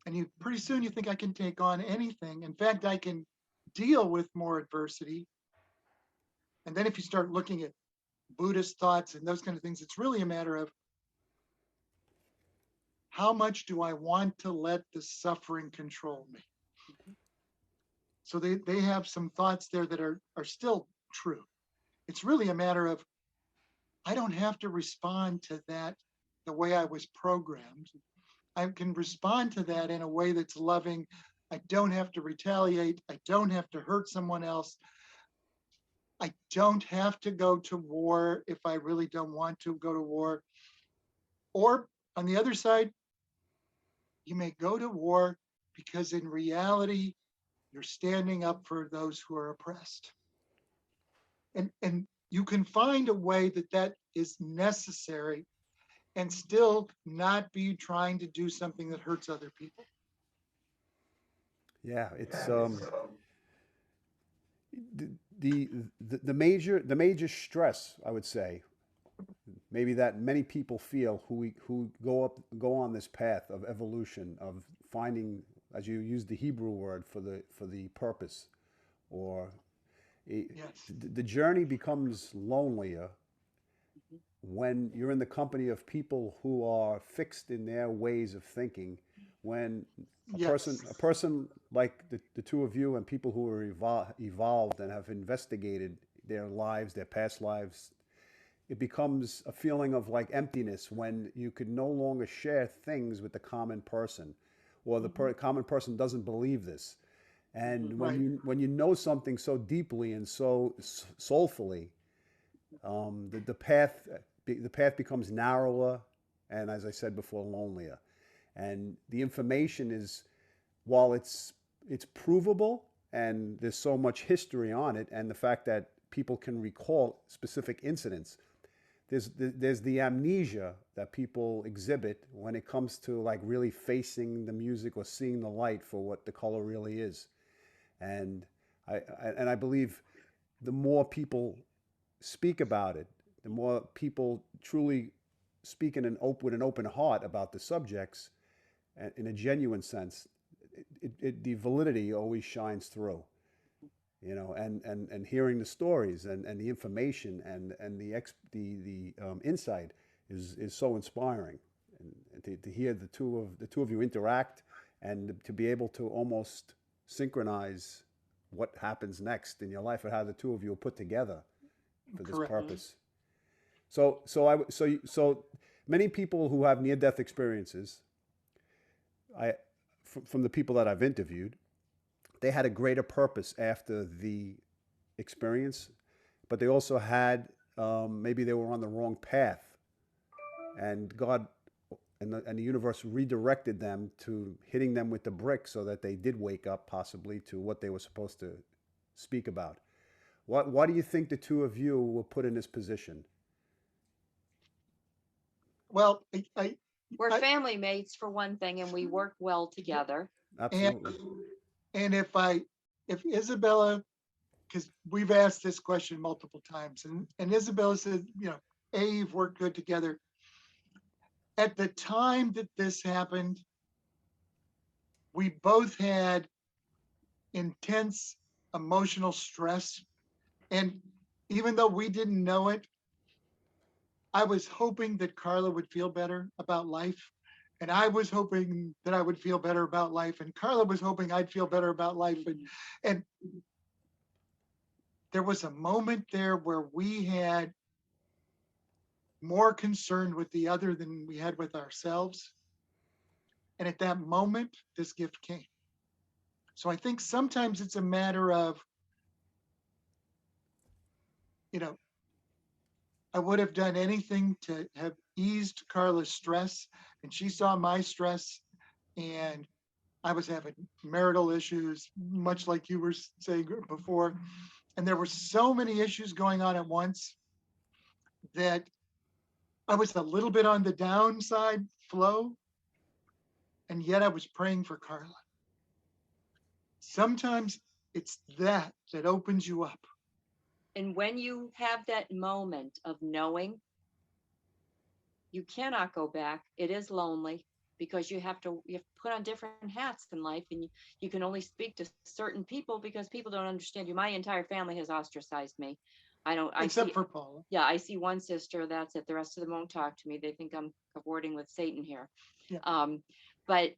S2: And you pretty soon you think, I can take on anything. In fact, I can deal with more adversity. And then if you start looking at Buddhist thoughts and those kind of things, it's really a matter of, how much do I want to let the suffering control me? So they have some thoughts there that are still true. It's really a matter of, I don't have to respond to that the way I was programmed. I can respond to that in a way that's loving. I don't have to retaliate. I don't have to hurt someone else. I don't have to go to war if I really don't want to go to war. Or on the other side, you may go to war because in reality, you're standing up for those who are oppressed. And you can find a way that is necessary and still not be trying to do something that hurts other people.
S1: Yeah, it's the, the the major stress, I would say, maybe that many people feel who go on this path of evolution, of finding, as you use the Hebrew word for the purpose, or
S2: Yes.
S1: the journey becomes lonelier when you're in the company of people who are fixed in their ways of thinking. When a person
S2: Yes.
S1: a person like the two of you and people who are evolved and have investigated their lives, their past lives, it becomes a feeling of like emptiness when you could no longer share things with the common person, or the common person doesn't believe this. And when
S2: Right.
S1: you know something so deeply and so soulfully, the path becomes narrower, and as I said before, lonelier. And the information is, while it's provable and there's so much history on it, and the fact that people can recall specific incidents, there's the amnesia that people exhibit when it comes to like really facing the music or seeing the light for what the color really is. And I believe the more people speak about it, the more people truly speak with an open heart about the subjects, in a genuine sense, the validity always shines through. And hearing the stories and the information and the insight is so inspiring. And to hear the two of you interact, and to be able to almost synchronize what happens next in your life and how the two of you are put together for this
S2: Correct.
S1: purpose. So many people who have near-death experiences, from the people that I've interviewed, they had a greater purpose after the experience, but they also had maybe they were on the wrong path, and God and the universe redirected them to hitting them with the brick so that they did wake up possibly to what they were supposed to speak about. Why do you think the two of you were put in this position?
S2: Well,
S3: We're
S2: I-
S3: family mates for one thing, and we work well together.
S1: Absolutely.
S2: and if Isabella, because we've asked this question multiple times, and Isabella said, you've worked good together. At the time that this happened, we both had intense emotional stress. And even though we didn't know it, I was hoping that Carla would feel better about life. And I was hoping that I would feel better about life. And Carla was hoping I'd feel better about life. And there was a moment there where we had more concern with the other than we had with ourselves. And at that moment, this gift came. So I think sometimes it's a matter of, I would have done anything to have eased Carla's stress, and she saw my stress, and I was having marital issues, much like you were saying before. And there were so many issues going on at once that I was a little bit on the downside flow, and yet I was praying for Carla. Sometimes it's that opens you up.
S3: And when you have that moment of knowing, you cannot go back. It is lonely because you have to put on different hats in life, and you can only speak to certain people because people don't understand you. My entire family has ostracized me.
S2: Except for Paula.
S3: Yeah, I see one sister, that's it. The rest of them won't talk to me. They think I'm cavorting with Satan here.
S2: Yeah.
S3: But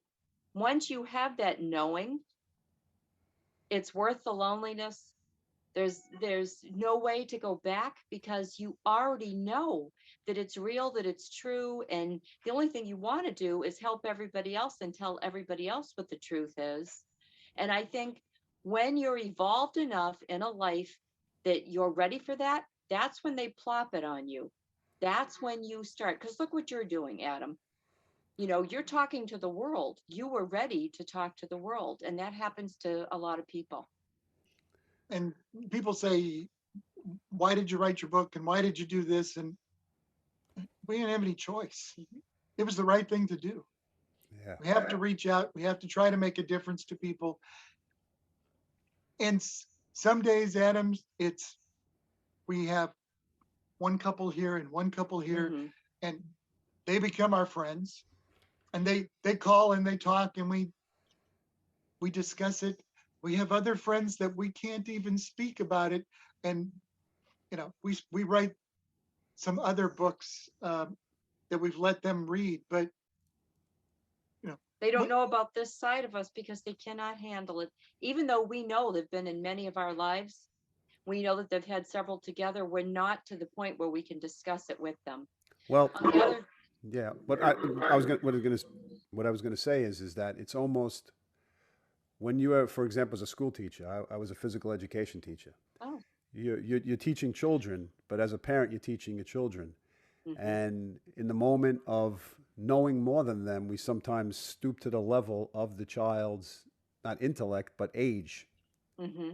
S3: once you have that knowing, it's worth the loneliness. There's no way to go back because you already know that it's real, that it's true. And the only thing you want to do is help everybody else and tell everybody else what the truth is. And I think when you're evolved enough in a life that you're ready for that, that's when they plop it on you. That's when you start. Because look what you're doing, Adam. You're talking to the world. You were ready to talk to the world. And that happens to a lot of people.
S2: And people say, why did you write your book? And why did you do this? And we didn't have any choice. It was the right thing to do.
S1: Yeah.
S2: We have to reach out. We have to try to make a difference to people. And some days, Adams, we have one couple here and one couple here,
S3: Mm-hmm.
S2: and they become our friends. And they call and they talk, and we discuss it. We have other friends that we can't even speak about it. And, we write some other books that we've let them read, but
S3: they don't know about this side of us because they cannot handle it. Even though we know they've been in many of our lives, we know that they've had several together. We're not to the point where we can discuss it with them.
S1: Well,
S3: Other,
S1: yeah, but I was going what I was going to say is that it's almost when you are, for example, as a school teacher. I was a physical education teacher.
S3: oh,
S1: You're teaching children, but as a parent, you're teaching your children.
S3: mm-hmm.
S1: And in the moment of knowing more than them, we sometimes stoop to the level of the child's, not intellect, but age.
S3: Mm-hmm.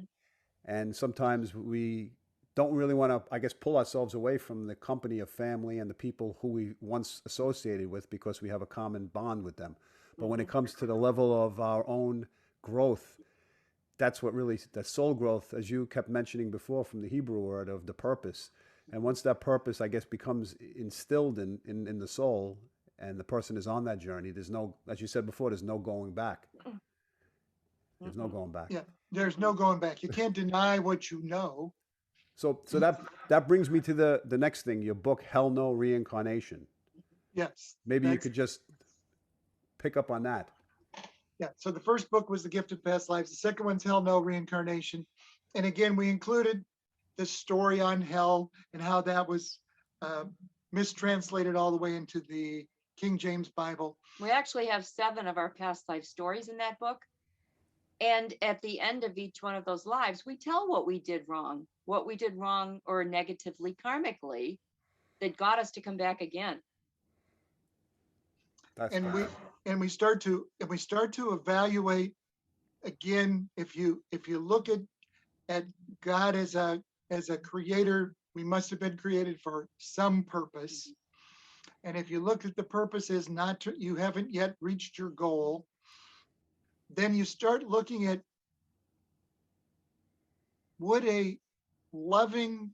S1: And sometimes we don't really want to, I guess, pull ourselves away from the company of family and the people who we once associated with because we have a common bond with them. But when it comes to the level of our own growth, that's what really, that soul growth, as you kept mentioning before from the Hebrew word of the purpose. And once that purpose, I guess, becomes instilled in the soul and the person is on that journey, there's no, as you said before, there's no going back. There's no going back.
S2: yeah, there's no going back. You can't deny what you know.
S1: So that brings me to the next thing, your book, Hell No, Reincarnation.
S2: Yes.
S1: Maybe you could just pick up on that.
S2: Yeah. So the first book was The Gift of Past Lives. The second one's Hell No, Reincarnation. And again, we included the story on hell and how that was uh, mistranslated all the way into the King James Bible.
S3: We actually have 7 of our past life stories in that book. And at the end of each one of those lives, we tell what we did wrong or negatively, karmically, that got us to come back again.
S1: That's
S2: And
S1: good.
S2: we start to evaluate again. If you look at God as a creator, we must have been created for some purpose. And if you look at the purpose is not to, you haven't yet reached your goal, then you start looking at, would a loving,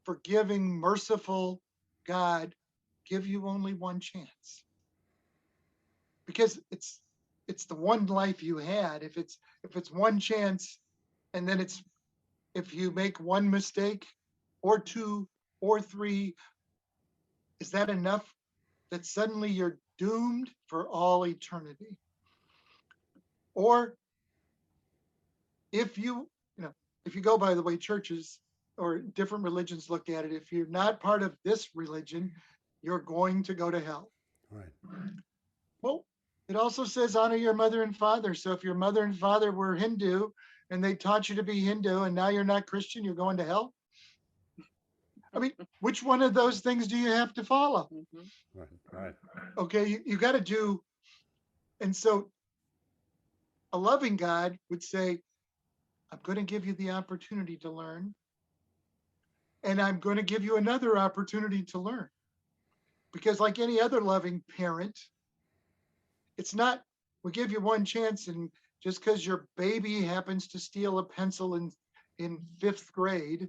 S2: forgiving, merciful God give you only one chance? Because it's the one life you had. If it's one chance, and then it's, if you make one mistake or 2 or 3, is that enough that suddenly you're doomed for all eternity? Or if if you go by the way churches or different religions look at it, if you're not part of this religion, you're going to go to hell.
S1: Right.
S2: Well, it also says honor your mother and father. So if your mother and father were Hindu and they taught you to be Hindu and now you're not Christian, you're going to hell. I mean, which one of those things do you have to follow?
S1: Right. Right.
S2: Okay, you got to do. And so a loving God would say, I'm going to give you the opportunity to learn. And I'm going to give you another opportunity to learn. Because like any other loving parent, it's not, we give you one chance, and just because your baby happens to steal a pencil in 5th grade,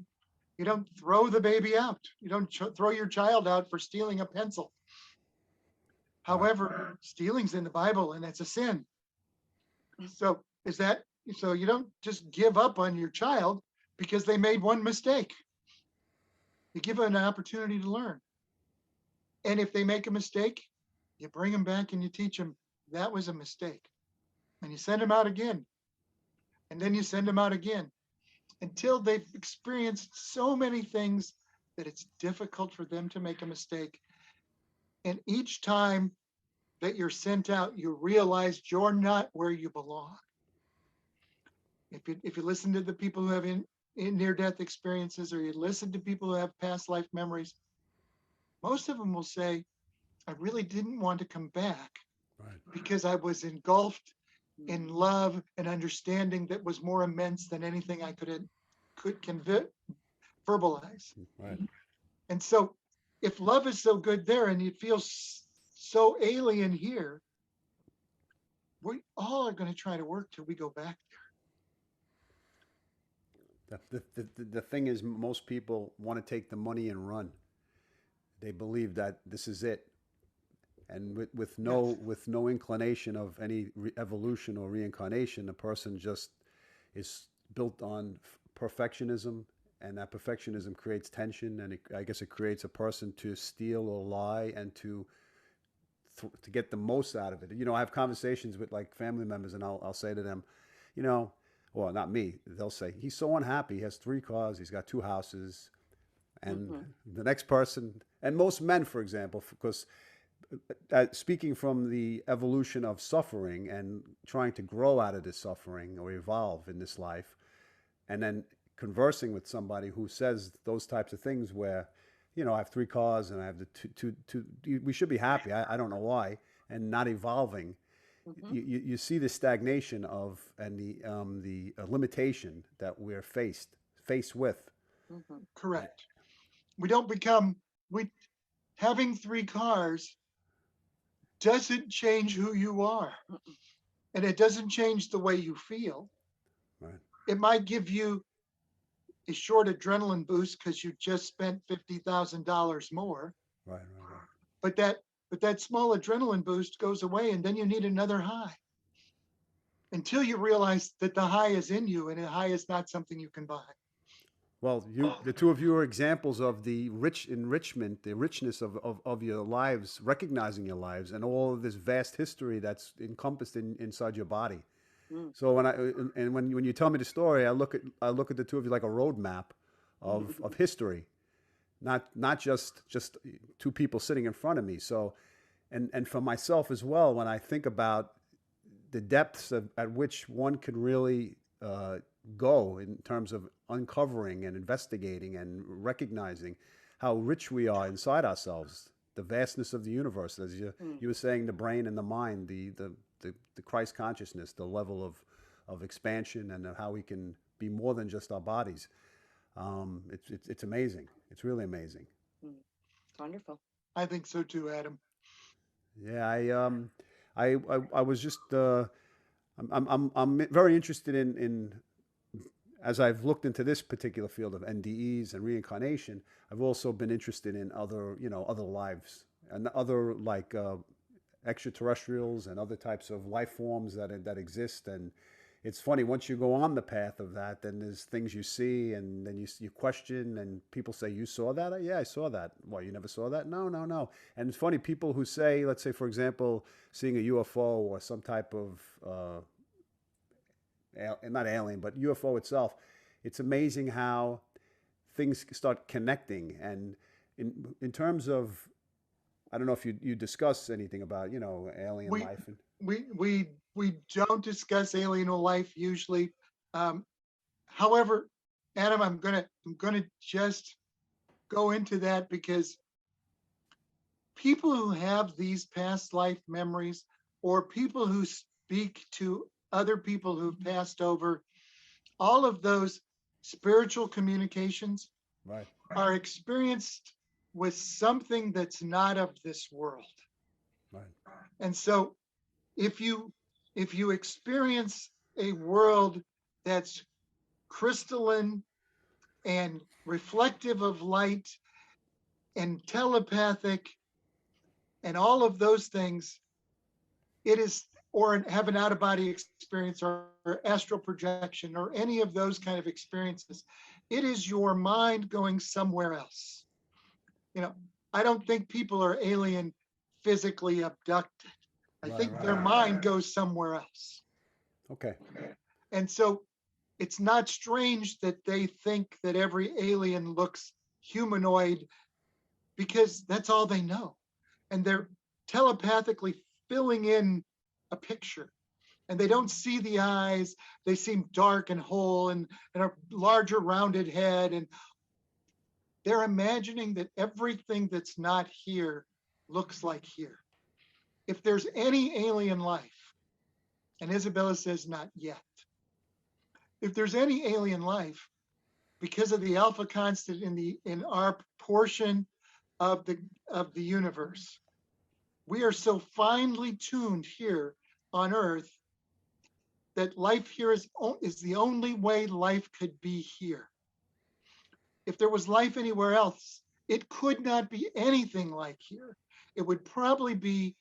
S2: you don't throw the baby out. You don't throw your child out for stealing a pencil. However, stealing's in the Bible and it's a sin. So so you don't just give up on your child because they made one mistake. You give them an opportunity to learn. And if they make a mistake, you bring them back and you teach them that was a mistake. And you send them out again. And then you send them out again until they've experienced so many things that it's difficult for them to make a mistake. And each time that you're sent out, you realize you're not where you belong. If you listen to the people who have in near-death experiences, or you listen to people who have past life memories, most of them will say, I really didn't want to come back because I was engulfed in love and understanding that was more immense than anything I could verbalize.
S1: Right.
S2: And so if love is so good there and you feel so alien here, we all are going to try to work till we go back there.
S1: The thing is, most people want to take the money and run. They believe that this is it, and with no inclination of any evolution or reincarnation, a person just is built on perfectionism, and that perfectionism creates tension, and I guess it creates a person to steal or lie and to get the most out of it. I have conversations with like family members, and I'll say to them, well, not me. They'll say, he's so unhappy. He has 3 cars. He's got 2 houses. And the next person, and most men, for example, because speaking from the evolution of suffering and trying to grow out of this suffering or evolve in this life, and then conversing with somebody who says those types of things where, I have 3 cars and I have the two, we should be happy. I don't know why, and not evolving. You see the stagnation of and the limitation that we're faced with.
S2: Correct. We don't become having 3 cars doesn't change who you are, and it doesn't change the way you feel.
S1: Right.
S2: It might give you a short adrenaline boost because you just spent $50,000 more.
S1: Right.
S2: But that small adrenaline boost goes away, and then you need another high until you realize that the high is in you, and a high is not something you can buy.
S1: Well, the two of you are examples of the rich enrichment, the richness of your lives, recognizing your lives, and all of this vast history that's encompassed inside your body.
S3: Mm.
S1: So when you tell me the story, I look at the two of you like a roadmap of history, not just two people sitting in front of me. So, and for myself as well, when I think about the depths at which one could really go in terms of uncovering and investigating and recognizing how rich we are inside ourselves, the vastness of the universe, as
S3: Mm.
S1: you were saying, the brain and the mind, the Christ consciousness, the level of expansion, and how we can be more than just our bodies. It's amazing. It's really amazing.
S3: Mm. It's wonderful.
S2: I think so too, Adam.
S1: Yeah, I was just I'm very interested in as I've looked into this particular field of NDEs and reincarnation. I've also been interested in other lives and other like extraterrestrials and other types of life forms that exist. And it's funny, once you go on the path of that, then there's things you see, and then you question, and people say, "You saw that?" Yeah, I saw that. Well, you never saw that? No, no, no. And it's funny, people who say, let's say, for example, seeing a UFO or some type of not alien, but UFO itself. It's amazing how things start connecting. And in terms of, I don't know if you discuss anything about alien
S2: We
S1: life. And
S2: we don't discuss alien life usually. Um, However, Adam, I'm gonna just go into that because people who have these past life memories, or people who speak to other people who've passed over, all of those spiritual communications
S1: right,
S2: are experienced with something that's not of this world.
S1: right,
S2: And so if you experience a world that's crystalline and reflective of light and telepathic and all of those things, it is, or have an out of body experience, or astral projection, or any of those kind of experiences, it is your mind going somewhere else. You know, I don't think people are alien physically abducted. I
S1: right,
S2: think their
S1: right.
S2: mind goes somewhere else.
S1: Okay,
S2: And so it's not strange that they think that every alien looks humanoid, because that's all they know. And they're telepathically filling in a picture. And they don't see the eyes. They seem dark and whole, and a larger rounded head. And they're imagining that everything that's not here looks like here. If there's any alien life, and Isabella says not yet, if there's any alien life, because of the alpha constant in our portion of the universe, we are so finely tuned here on Earth that life here is the only way life could be here. If there was life anywhere else, it could not be anything like here. It would probably be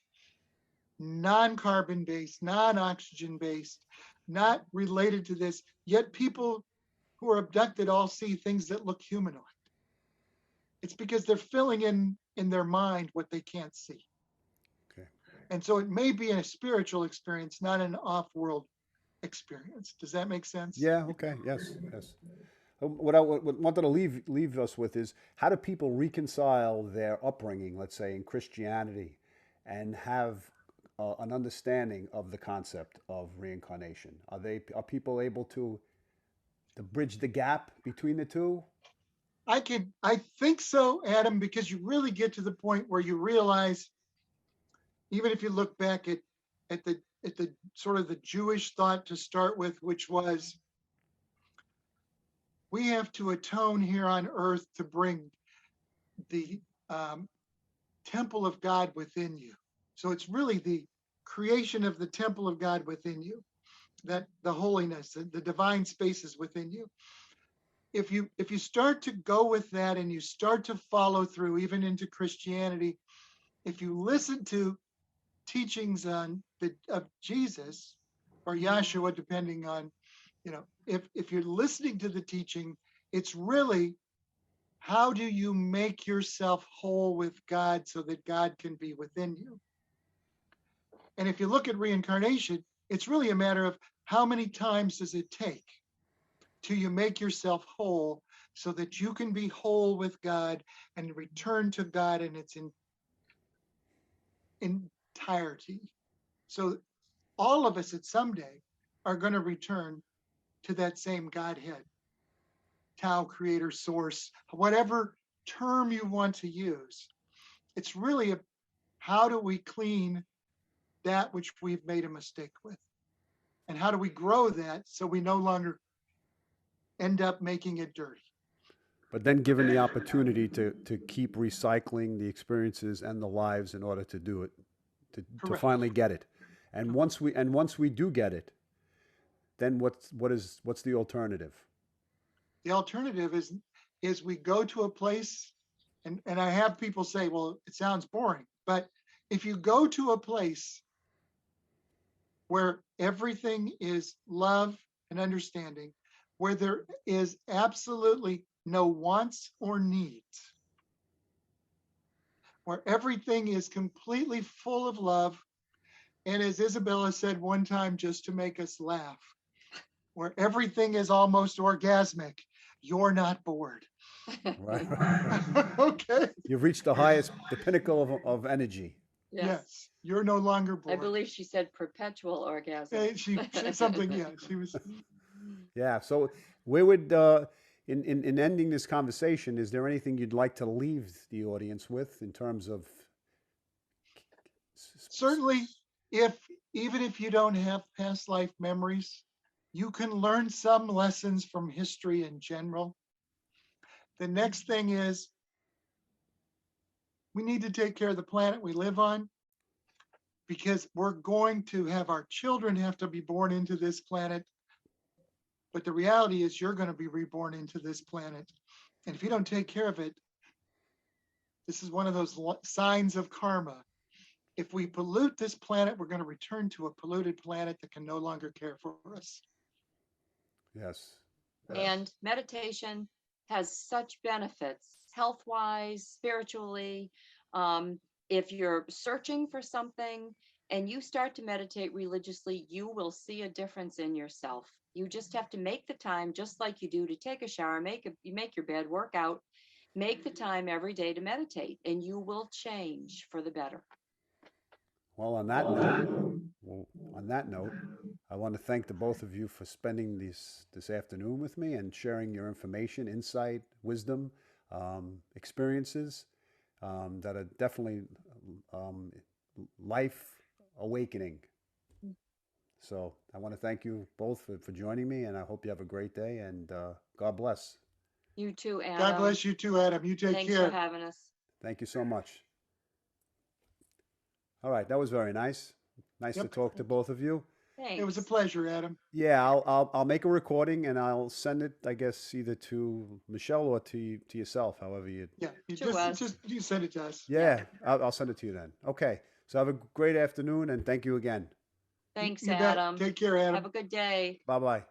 S2: non-carbon based, non-oxygen based, not related to this. Yet people who are abducted all see things that look humanoid. It's because they're filling in their mind what they can't see.
S1: okay.
S2: And so it may be a spiritual experience, not an off-world experience. Does that make sense?
S1: Yeah, okay, yes, yes. What I wanted to leave us with is, how do people reconcile their upbringing, let's say in Christianity, and have an understanding of the concept of reincarnation? Are people able to bridge the gap between the two?
S2: I think so, Adam, because you really get to the point where you realize, even if you look back at the sort of the Jewish thought to start with, which was, we have to atone here on earth to bring the temple of God within you. So it's really the creation of the temple of God within you, that the holiness, the divine spaces within you. If you start to go with that, and you start to follow through even into Christianity, if you listen to teachings of Jesus or Yahshua, depending on, if you're listening to the teaching, It's really, how do you make yourself whole with God so that God can be within you? And if you look at reincarnation, it's really a matter of how many times does it take till you make yourself whole so that you can be whole with God and return to God in its entirety. So all of us at some day are going to return to that same Godhead, Tao, creator, source, whatever term you want to use. It's really how do we clean that which we've made a mistake with? And how do we grow that so we no longer end up making it dirty?
S1: But then given the opportunity to keep recycling the experiences and the lives in order to do it, to finally get it. And once we do get it, then what's the alternative?
S2: The alternative is we go to a place, and I have people say, well, it sounds boring, but if you go to a place where everything is love and understanding, where there is absolutely no wants or needs, where everything is completely full of love, and as Isabella said one time, just to make us laugh, where everything is almost orgasmic, you're not bored.
S1: Right.
S2: Okay.
S1: You've reached the pinnacle of energy.
S2: Yes, you're no longer
S3: I
S2: bored.
S3: believe she said perpetual orgasm.
S2: She something, yeah, she was.
S1: Yeah. So where would in ending this conversation, is there anything you'd like to leave the audience with in terms of
S2: Certainly, even if you don't have past life memories, you can learn some lessons from history in general. The next thing is, we need to take care of the planet we live on, because we're going to have our children have to be born into this planet. But the reality is you're going to be reborn into this planet. And if you don't take care of it, this is one of those signs of karma. If we pollute this planet, we're going to return to a polluted planet that can no longer care for us.
S1: Yes.
S3: And meditation has such benefits, health-wise, spiritually. If you're searching for something and you start to meditate religiously, you will see a difference in yourself. You just have to make the time, just like you do to take a shower, you make your bed, work out, make the time every day to meditate, and you will change for the better.
S1: Well, on that note, I want to thank the both of you for spending this afternoon with me and sharing your information, insight, wisdom, experiences that are definitely life awakening. So I want to thank you both for joining me, and I hope you have a great day, and God bless.
S3: You too, Adam.
S2: God bless you too, Adam. You take
S3: Thanks
S2: care.
S3: for having us.
S1: Thank you so much. All right, that was very nice. Nice to talk to both of you.
S3: Thanks.
S2: It was a pleasure, Adam.
S1: Yeah, I'll make a recording and I'll send it, I guess, either to Michelle or to yourself, however you.
S2: Yeah, you send it to us.
S1: Yeah, I'll send it to you then. Okay, so have a great afternoon and thank you again.
S3: Thanks,
S2: You bet.
S3: Adam.
S2: Take care, Adam.
S3: Have a good day.
S1: Bye bye.